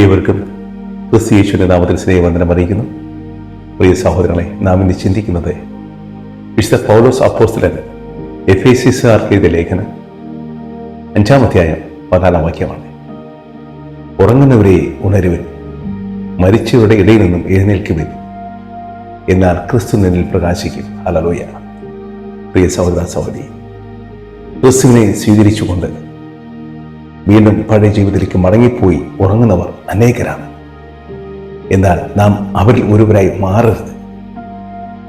ഏവർക്കും ക്രിസ്തുയേശുവിന്റെ നാമത്തിൽ സ്നേഹവന്ദനം അറിയിക്കുന്നു. പ്രിയ സഹോദരങ്ങളെ, നാം ഇന്ന് ചിന്തിക്കുന്നത് വിശുദ്ധ പൗലോസ് അപ്പോസ്തലൻ എഫേസ്യർക്കാർക്ക് എഴുതിയ ലേഖനം 5-ാം അധ്യായം 14-ാം വാക്യമാണ്. ഉറങ്ങുന്നവരെ ഉണരുവിൻ, മരിച്ചവരുടെ ഇടയിൽ നിന്നും എഴുന്നേൽക്കുവിൻ, എന്നാൽ ക്രിസ്തു നിന്നിൽ പ്രകാശിക്കും. ഹല്ലേലൂയ. പ്രിയ സഹോദര സഹോദരി, ക്രിസ്തുവിനെ സ്വീകരിച്ചുകൊണ്ട് വീണ്ടും പഴയ ജീവിതത്തിലേക്ക് മടങ്ങിപ്പോയി ഉറങ്ങുന്നവർ അനേകരാണ്. എന്നാൽ നാം അവരിൽ ഒരുവരായി മാറരുത്.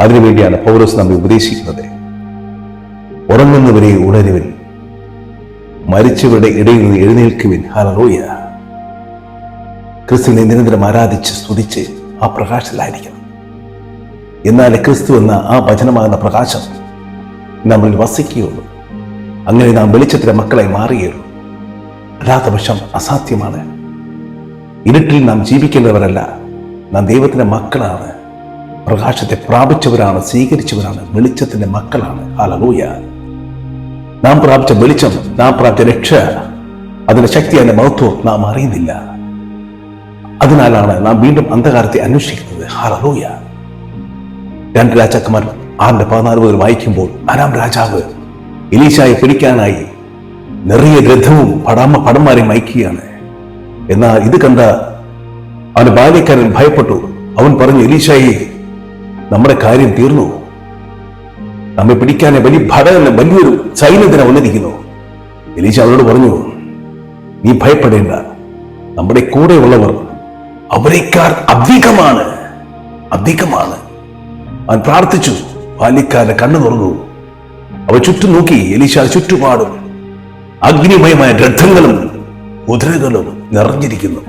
അതിനുവേണ്ടിയാണ് പൗലോസ് നമ്മെ ഉപദേശിക്കുന്നത്. ഉറങ്ങുന്നവരെ ഉണരുവിൻ, മരിച്ചവരുടെ ഇടയിൽ നിന്ന് എഴുന്നേൽക്കുവിൻ. ഹല്ലേലൂയ. ക്രിസ്തുവിനെ നിരന്തരം ആരാധിച്ച് സ്തുതിച്ച് ആ പ്രകാശത്തിലായിരിക്കണം. എന്നാൽ ക്രിസ്തു എന്ന ആ വചനമാകുന്ന പ്രകാശം നമ്മളിൽ വസിക്കുകയുള്ളൂ. അങ്ങനെ നാം വെളിച്ചത്തിലെ മക്കളായി മാറുകയുള്ളൂ. അല്ലാത്ത പക്ഷം അസാധ്യമാണ്. ഇരുട്ടിൽ നാം ജീവിക്കേണ്ടവരല്ല, നാം ദൈവത്തിന്റെ മക്കളാണ്. പ്രകാശത്തെ പ്രാപിച്ചവരാണ്, സ്വീകരിച്ചവരാണ്, വെളിച്ചത്തിന്റെ മക്കളാണ്. ഹല്ലേലൂയ. നാം പ്രാപിച്ച വെളിച്ചം, നാം പ്രാപിച്ച രക്ഷ, അതിന്റെ ശക്തി, അതിന്റെ മഹത്വം നാം അറിയുന്നില്ല. അതിനാലാണ് നാം വീണ്ടും അന്ധകാരത്തെ അന്വേഷിക്കുന്നത്. ഹല്ലേലൂയ. 2 രാജാക്കന്മാർ 6:14 മുതൽ വായിക്കുമ്പോൾ ആരാം രാജാവ് എലീശായെ പിടിക്കാനായി നിറയെ രഥവും പടന്മാരെയും അയക്കുകയാണ്. എന്നാൽ ഇത് കണ്ട അവന്റെ ബാല്യക്കാരൻ ഭയപ്പെട്ടു. അവൻ പറഞ്ഞു, എലീശായെ, നമ്മുടെ കാര്യം തീർന്നു. നമ്മെ പിടിക്കാനെ വലിയൊരു സൈന്യത്തിനെ വന്നിരിക്കുന്നു. എലീശ അവരോട് പറഞ്ഞു, നീ ഭയപ്പെടേണ്ട, നമ്മുടെ കൂടെയുള്ളവർ അവരെക്കാൾ അധികമാണ്. അവൻ പ്രാർത്ഥിച്ചു. ബാല്യക്കാരന്റെ കണ്ണു തുറന്നു. അവൻ ചുറ്റും നോക്കി. എലീശ ചുറ്റുപാടും അഗ്നിമയമായ രഥങ്ങളും കുതിരകളും നിറഞ്ഞിരിക്കുന്നു.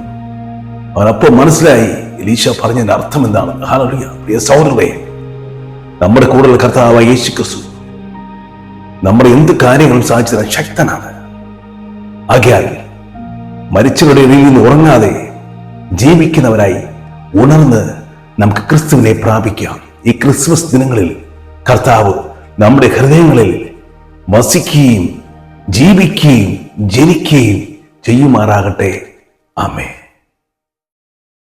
അവനപ്പോൾ മനസ്സിലായി എലീശ പറഞ്ഞതിന്റെ അർത്ഥം എന്താണ്. ഹല്ലേലൂയ. പ്രിയ സഹോദരങ്ങളെ, നമ്മുടെ കൂടെയുള്ള കർത്താവായ യേശു ക്രിസ്തു നമ്മുടെ എന്ത് കാര്യങ്ങളും സാധിച്ചു തരാൻ ശക്തനാണ്. ആകയാൽ മരിച്ചവരുടെ ഇടയിൽ നിന്ന് ഉറങ്ങാതെ ജീവിക്കുന്നവരായി ഉണർന്ന് നമുക്ക് ക്രിസ്തുവിനെ പ്രാപിക്കാം. ഈ ക്രിസ്മസ് ദിനങ്ങളിൽ കർത്താവ് നമ്മുടെ ഹൃദയങ്ങളിൽ വസിക്കുകയും ജീവിക്കുകയും ജനിക്കുകയും ചെയ്യുമാറാകട്ടെ. ആമേൻ.